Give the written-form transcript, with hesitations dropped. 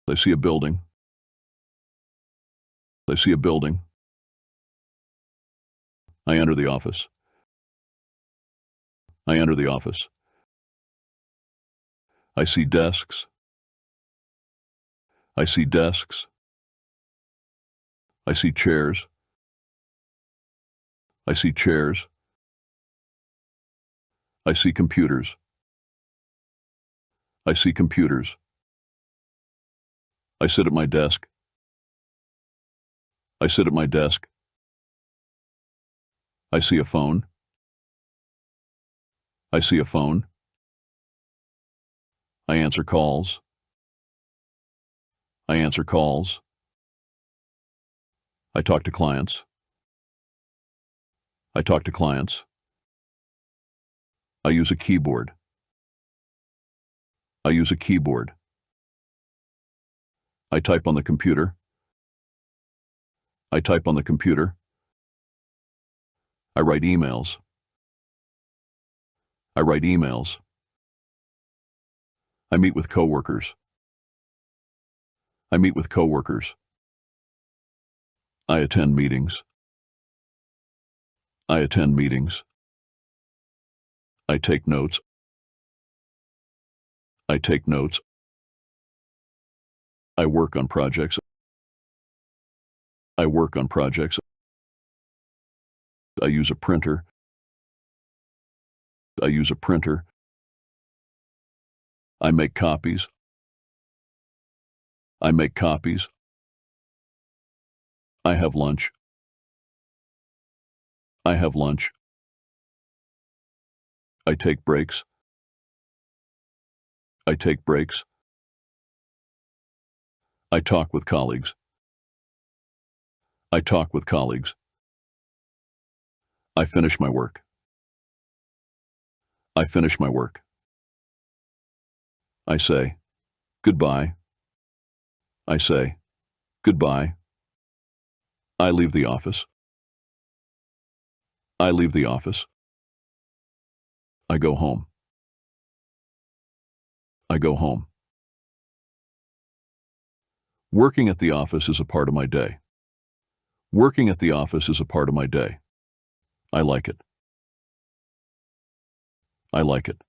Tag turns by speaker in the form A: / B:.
A: I see a building. I see a building. I enter the office. I enter the office. I see desks. I see desks. I see chairs. I see chairs. I see computers. I see computers. I sit at my desk. I sit at my desk. I see a phone. I see a phone. I answer calls. I answer calls. I talk to clients. I talk to clients. I use a keyboard. I use a keyboard. I type on the computer. I type on the computer. I write emails. I write emails. I meet with coworkers. I meet with coworkers. I attend meetings. I attend meetings. I take notes. I take notes. I work on projects. I work on projects. I use a printer. I use a printer. I make copies. I make copies. I have lunch. I have lunch. I take breaks. I take breaks. I talk with colleagues. I talk with colleagues. I finish my work. I finish my work. I say, goodbye. I say, goodbye. I leave the office. I leave the office. I go home. I go home. Working at the office is a part of my day. Working at the office is a part of my day. I like it. I like it.